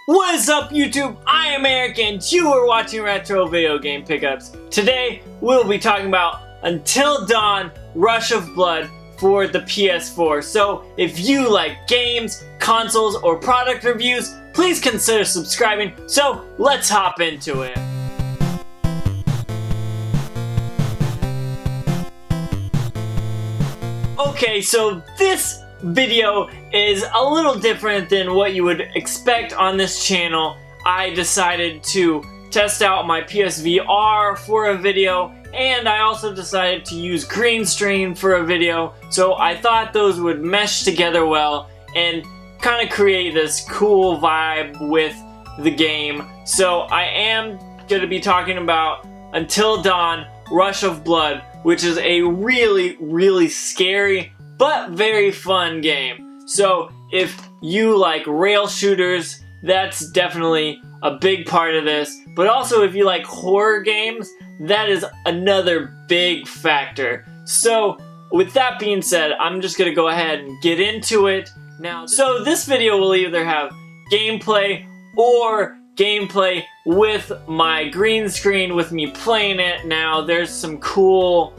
What is up, YouTube? I am Eric and you are watching Retro Video Game Pickups. Today we'll be talking about Until Dawn Rush of Blood for the PS4. So if you like games, consoles, or product reviews, please consider subscribing. So let's hop into it. Okay, so this video is a little different than what you would expect on this channel. I decided to test out my PSVR for a video, and I also decided to use green screen for a video, so I thought those would mesh together well and kind of create this cool vibe with the game. So I am going to be talking about Until Dawn Rush of Blood, which is a really scary but very fun game. So if you like rail shooters, that's definitely a big part of this. But also if you like horror games, that is another big factor. So with that being said, I'm just gonna go ahead and get into it now. So this video will either have gameplay or gameplay with my green screen with me playing it. Now there's some cool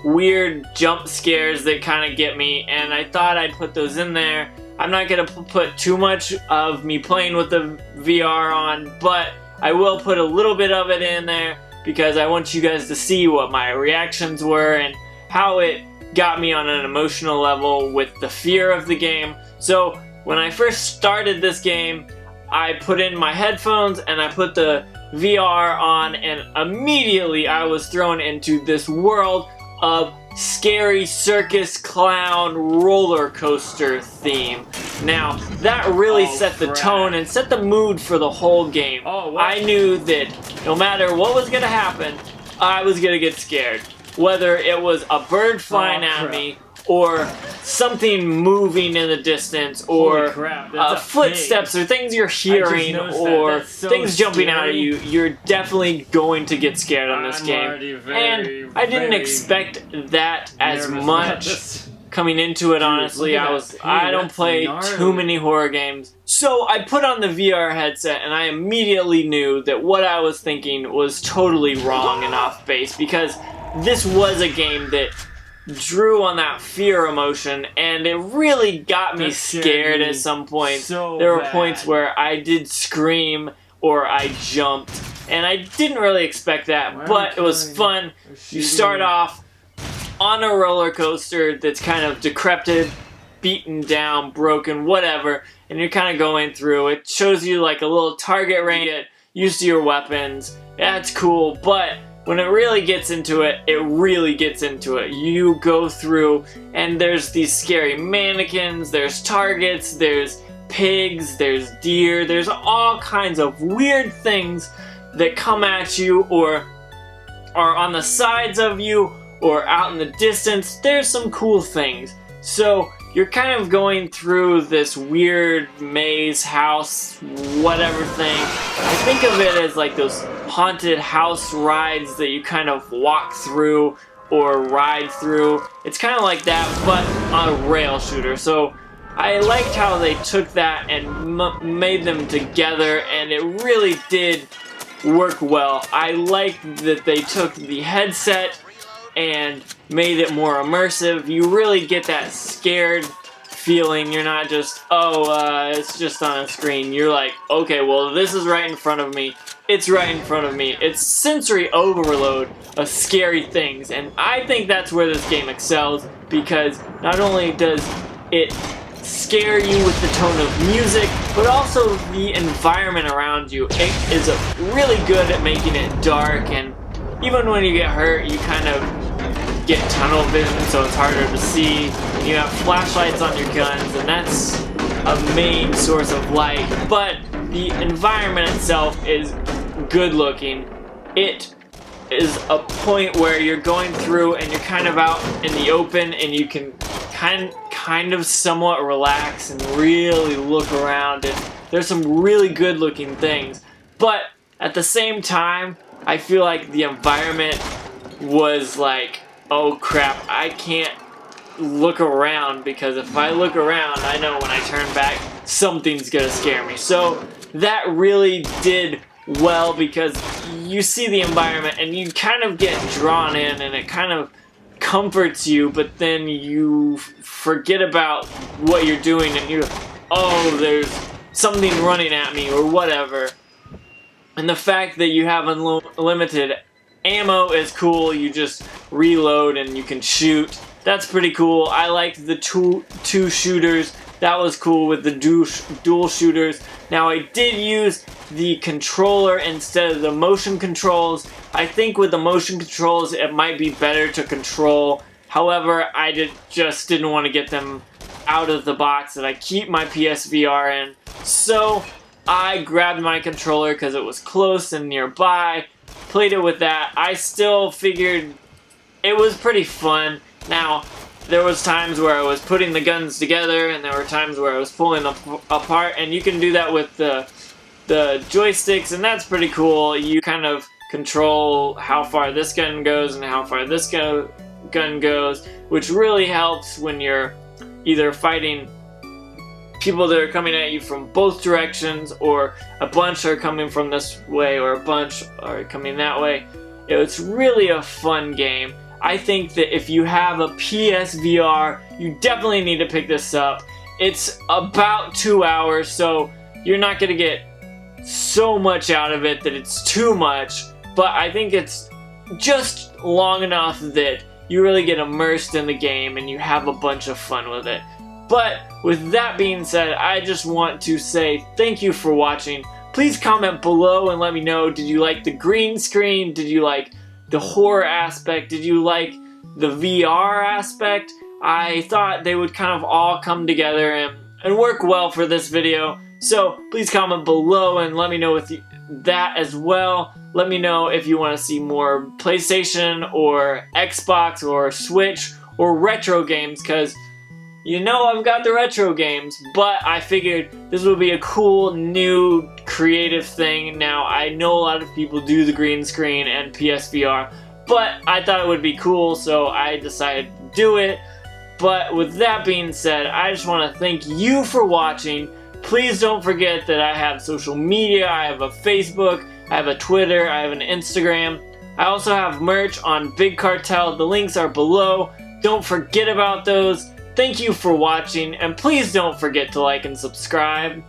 weird jump scares that kind of get me, and I thought I'd put those in there. I'm not gonna put too much of me playing with the VR on, but I will put a little bit of it in there because I want you guys to see what my reactions were and how it got me on an emotional level with the fear of the game. So when I first started this game, I put in my headphones and I put the VR on, and immediately I was thrown into this world of scary circus clown roller coaster theme. Now that really set the tone and set the mood for the whole game. I knew that no matter what was gonna happen, I was gonna get scared. Whether it was a bird flying at me, or something moving in the distance, or footsteps, or things you're hearing, or things jumping out at you, you're definitely going to get scared on this game. And I didn't expect that as much coming into it, honestly. I don't play too many horror games. So I put on the VR headset and I immediately knew that what I was thinking was totally wrong and off base, because this was a game that drew on that fear emotion, and it really got me scared at some points. There were points where I did scream or I jumped, and I didn't really expect that, but it was fun. You start off on a roller coaster that's kind of decrepit, beaten down, broken, whatever, and you're kind of going through. It shows you like a little target range, get used to your weapons. That's cool, but when it really gets into it, it really gets into it. You go through and there's these scary mannequins, there's targets, there's pigs, there's deer, there's all kinds of weird things that come at you or are on the sides of you or out in the distance. There's some cool things. So you're kind of going through this weird maze house, whatever thing. I think of it as like those haunted house rides that you kind of walk through or ride through. It's kind of like that, but on a rail shooter. So I liked how they took that and made them together, and it really did work well. I liked that they took the headset and made it more immersive. You really get that scared feeling. You're not just, it's just on a screen. You're like, okay, well, this is right in front of me. It's right in front of me. It's sensory overload of scary things, and I think that's where this game excels, because not only does it scare you with the tone of music, but also the environment around you. It is really good at making it dark, and even when you get hurt, you kind of get tunnel vision, so it's harder to see. You have flashlights on your guns, and that's a main source of light. But the environment itself is good looking. It is a point where you're going through and you're kind of out in the open, and you can kind of somewhat relax and really look around, and there's some really good looking things. But at the same time, I feel like the environment was like, oh crap, I can't look around, because if I look around, I know when I turn back, something's gonna scare me. So that really did well because you see the environment and you kind of get drawn in and it kind of comforts you, but then you forget about what you're doing and you're, oh, there's something running at me or whatever. And the fact that you have unlimited ammo is cool. You just reload and you can shoot. That's pretty cool. I liked the two shooters. That was cool with the dual shooters. Now I did use the controller instead of the motion controls. I think with the motion controls it might be better to control. However, I just didn't want to get them out of the box that I keep my PSVR in. So I grabbed my controller because it was close and nearby. Played it with that. I still figured it was pretty fun. Now, there was times where I was putting the guns together and there were times where I was pulling them apart, and you can do that with the joysticks, and that's pretty cool. You kind of control how far this gun goes and how far this gun goes, which really helps when you're either fighting people that are coming at you from both directions, or a bunch are coming from this way, or a bunch are coming that way. It's really a fun game. I think that if you have a PSVR, you definitely need to pick this up. It's about 2 hours, so you're not going to get so much out of it that it's too much, but I think it's just long enough that you really get immersed in the game and you have a bunch of fun with it. But with that being said, I just want to say thank you for watching. Please comment below and let me know, did you like the green screen? Did you like the horror aspect? Did you like the VR aspect? I thought they would kind of all come together and work well for this video. So please comment below and let me know with that as well. Let me know if you want to see more PlayStation or Xbox or Switch or retro games, because you know I've got the retro games, but I figured this would be a cool, new, creative thing. Now, I know a lot of people do the green screen and PSVR, but I thought it would be cool, so I decided to do it. But with that being said, I just want to thank you for watching. Please don't forget that I have social media. I have a Facebook, I have a Twitter, I have an Instagram. I also have merch on Big Cartel. The links are below. Don't forget about those. Thank you for watching, and please don't forget to like and subscribe.